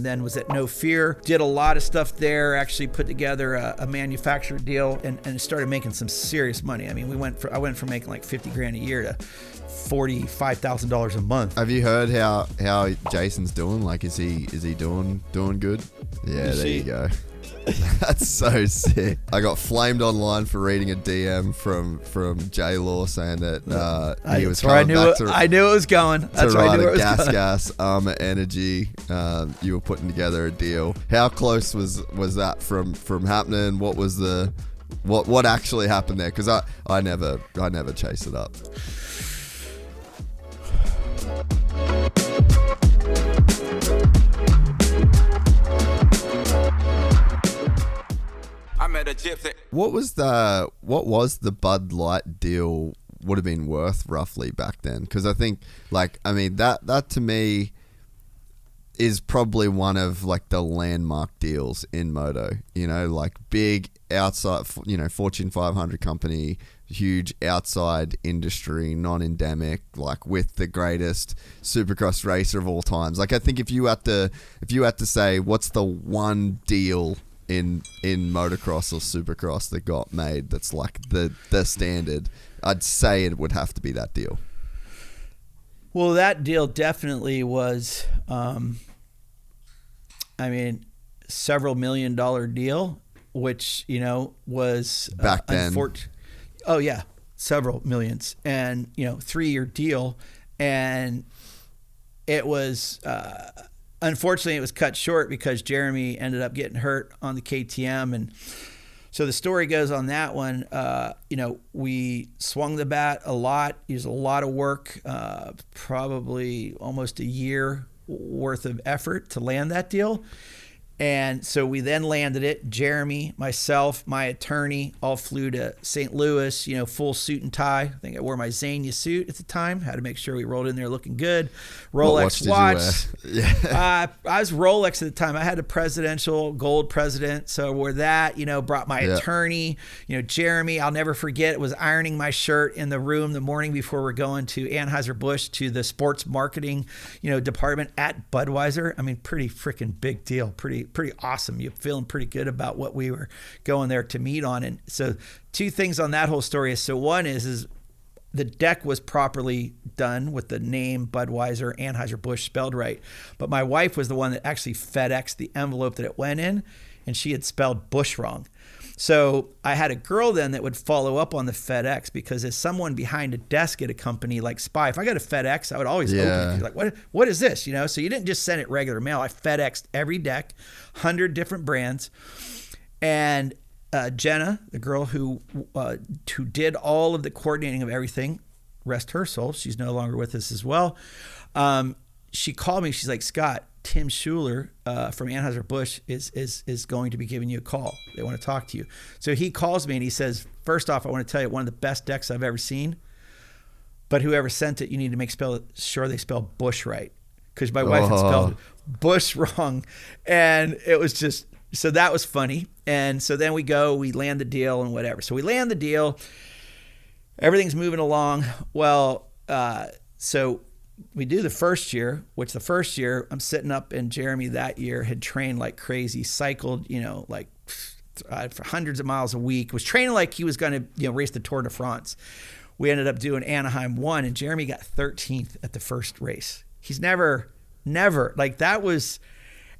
and then was at No Fear. Did a lot of stuff there, actually put together a manufacturer deal and started making some serious money. I mean, I went from making like 50 grand a year to $45,000 a month. Have you heard how Jason's doing? Like, is he doing good? Yeah, there you go. That's so sick. I got flamed online for reading a DM from J Law saying that he was coming back to. I knew it was going. That's where I knew it was going. Gas Armor Energy. You were putting together a deal. How close was that from happening? What was what actually happened there? Because I never chased it up. I met a gypsy. What was the Bud Light deal would have been worth roughly back then? Because I think, that to me is probably one of like the landmark deals in moto. You know, like big outside, Fortune 500 company, huge outside industry, non-endemic, like with the greatest Supercross racer of all times. Like, I think if you had to say what's the one deal in motocross or supercross that got made that's like the standard, I'd say it would have to be that deal. Well, that deal definitely was several $1 million deal, which was back then. Oh yeah, several millions, and 3-year deal, and it was unfortunately, it was cut short because Jeremy ended up getting hurt on the KTM. And so the story goes on that one, we swung the bat a lot, used a lot of work, probably almost a year worth of effort to land that deal. And so we then landed it. Jeremy, myself, my attorney all flew to St. Louis, full suit and tie. I think I wore my Xenia suit at the time. Had to make sure we rolled in there looking good. Rolex watch. Yeah. I was Rolex at the time. I had a presidential gold president, so I wore that. Brought my attorney. Jeremy, I'll never forget, was ironing my shirt in the room the morning before we're going to Anheuser-Busch to the sports marketing, department at Budweiser. I mean, pretty freaking big deal. Pretty awesome. You're feeling pretty good about what we were going there to meet on. And so 2 things on that whole story is, so one is the deck was properly done with the name Budweiser, Anheuser-Busch spelled right. But my wife was the one that actually FedExed the envelope that it went in, and she had spelled Bush wrong. So I had a girl then that would follow up on the FedEx, because as someone behind a desk at a company like Spy, if I got a FedEx, I would always open it. Like, what is this? So you didn't just send it regular mail. I FedExed every deck, 100 different brands. And Jenna, the girl who did all of the coordinating of everything, rest her soul, she's no longer with us as well. She called me. She's like, Scott, Tim Schuler from Anheuser-Busch is going to be giving you a call. They want to talk to you. So he calls me and he says, first off, I want to tell you, one of the best decks I've ever seen, but whoever sent it, you need to make sure they spell Bush right, because my wife had spelled Bush wrong. And it was just, so that was funny. And so then we land the deal and whatever. So we land the deal. Everything's moving along. Well, so we do the first year, which the first year I'm sitting up, and Jeremy that year had trained like crazy, cycled, for hundreds of miles a week, was training like he was going to, race the Tour de France. We ended up doing Anaheim 1, and Jeremy got 13th at the first race. He's never, like that was,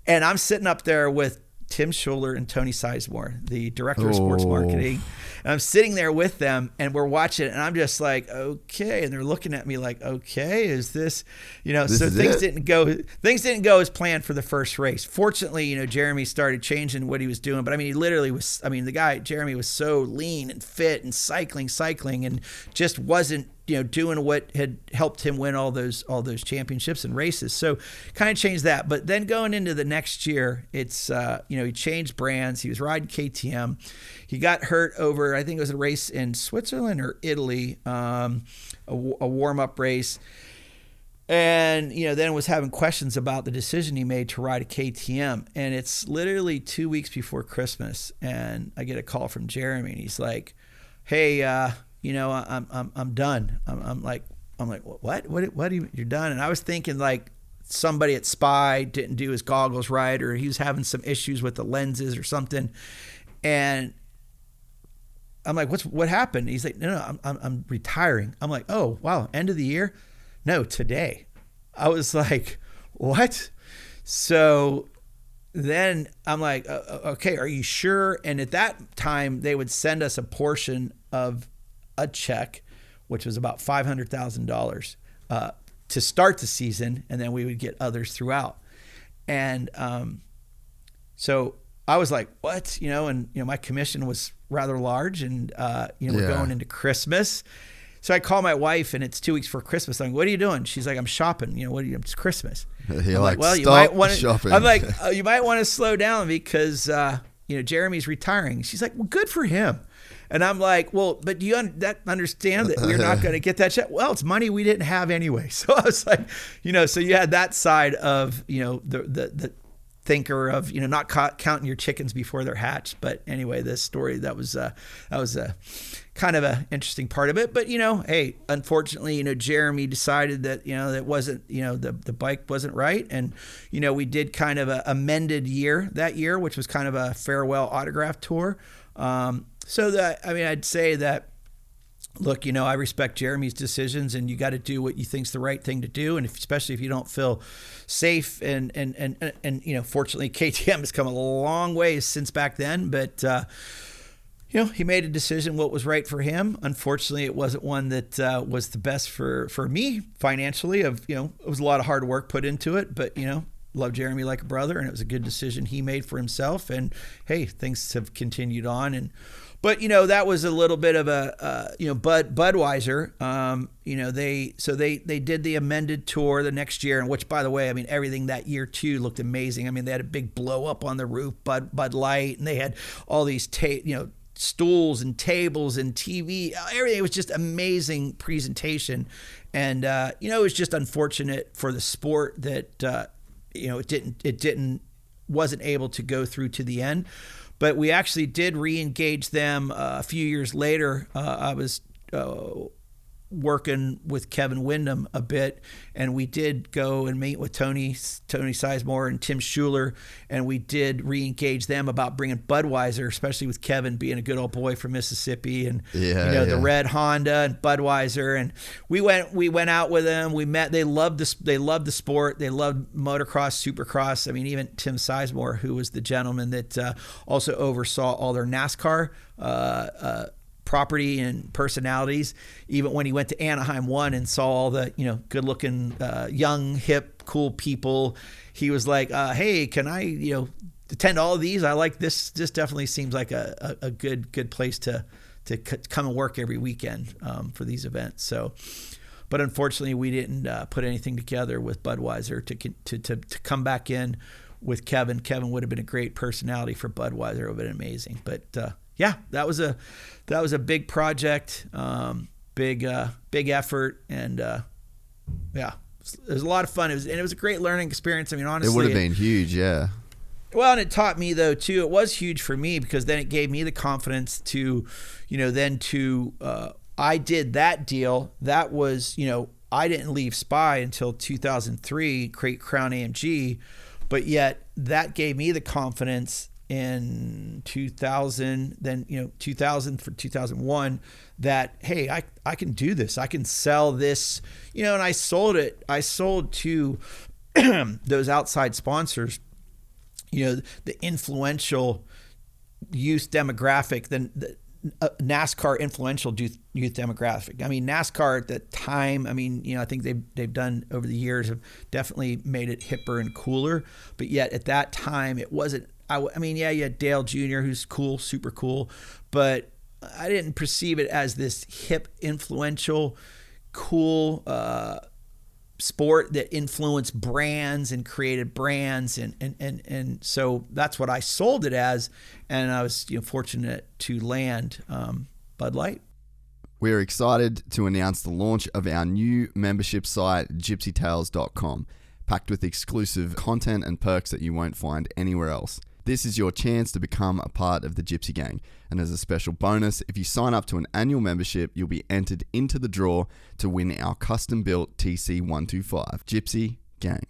and I'm sitting up there with Tim Schuler and Tony Sizemore, the director of sports marketing. And I'm sitting there with them, and we're watching it, and I'm just like, okay. And they're looking at me like, okay, is this, so things didn't go as planned for the first race. Fortunately, Jeremy started changing what he was doing, but he literally was, Jeremy was so lean and fit and cycling, and just wasn't, doing what had helped him win all those championships and races. So kind of changed that. But then going into the next year, it's, he changed brands. He was riding KTM. He got hurt over, I think it was a race in Switzerland or Italy, a warm-up race. And, then was having questions about the decision he made to ride a KTM. And it's literally 2 weeks before Christmas. And I get a call from Jeremy, and he's like, hey, I'm done. I'm like, what? You're done? And I was thinking like somebody at Spy didn't do his goggles right, or he was having some issues with the lenses or something. And I'm like, what happened? He's like, no, I'm retiring. I'm like, oh, wow, end of the year? No, today. I was like, what? So then I'm like, okay, are you sure? And at that time, they would send us a portion of a check, which was about $500,000 to start the season, and then we would get others throughout. And so I was like, what? And my commission was rather large, and we're going into Christmas. So I call my wife, and it's 2 weeks before Christmas. I'm like, what are you doing? She's like, I'm shopping. It's Christmas. You're like, well, you might want to shopping. I'm like, you might want to slow down because Jeremy's retiring. She's like, well, good for him. And I'm like, well, but do you understand that we're not going to get that check? Well, it's money we didn't have anyway. So I was like, so you had that side of, the thinker of, not counting your chickens before they're hatched. But anyway, this story, that was a kind of a interesting part of it. But, hey, unfortunately, Jeremy decided that, that wasn't, the bike wasn't right. And, we did kind of a amended year that year, which was kind of a farewell autograph tour. I'd say that, look, I respect Jeremy's decisions, and you got to do what you think's the right thing to do. And especially if you don't feel safe and fortunately KTM has come a long way since back then, but, he made a decision what was right for him. Unfortunately, it wasn't one that was the best for me financially. It was a lot of hard work put into it, but, love Jeremy like a brother, and it was a good decision he made for himself. And hey, things have continued on. But that was a little bit of a Budweiser. They did the amended tour the next year, and which, by the way, everything that year too looked amazing. They had a big blow up on the roof, Bud Light, and they had all these stools and tables and TV. Everything, it was just amazing presentation, and it was just unfortunate for the sport that it wasn't able to go through to the end. But we actually did re-engage them a few years later. I was working with Kevin Windham a bit, and we did go and meet with Tony Sizemore and Tim Schuler, and we did re-engage them about bringing Budweiser, especially with Kevin being a good old boy from Mississippi, and the red Honda and Budweiser, and we went out with them. We met. They loved the sport. They loved motocross, supercross. Even Tim Sizemore, who was the gentleman that also oversaw all their NASCAR property and personalities. Even when he went to Anaheim 1 and saw all the good looking young hip cool people, he was like, hey, can I attend all of these? I like this. This definitely seems like a good place to come and work every weekend for these events. So, but unfortunately we didn't put anything together with Budweiser to come back in with Kevin. Kevin would have been a great personality for Budweiser. It would have been amazing. But that was a big project, big effort, and it was a lot of fun. It was a great learning experience. Honestly, it would have been huge, yeah. Well, and it taught me though too. It was huge for me because then it gave me the confidence to, I did that deal. That was, I didn't leave Spy until 2003, create Crown AMG, but yet that gave me the confidence in 2000, then 2000 for 2001, that hey, I can do this. I can sell this, and I sold it. I sold to those outside sponsors, the influential youth demographic, the NASCAR influential youth demographic. NASCAR at the time, I think they've done over the years have definitely made it hipper and cooler, but yet at that time it wasn't. You had Dale Jr., who's cool, super cool, but I didn't perceive it as this hip, influential, cool sport that influenced brands and created brands, and so that's what I sold it as, and I was fortunate to land Bud Light. We're excited to announce the launch of our new membership site, gypsytales.com, packed with exclusive content and perks that you won't find anywhere else. This is your chance to become a part of the Gypsy Gang. And as a special bonus, if you sign up to an annual membership, you'll be entered into the draw to win our custom-built TC125. Gypsy Gang.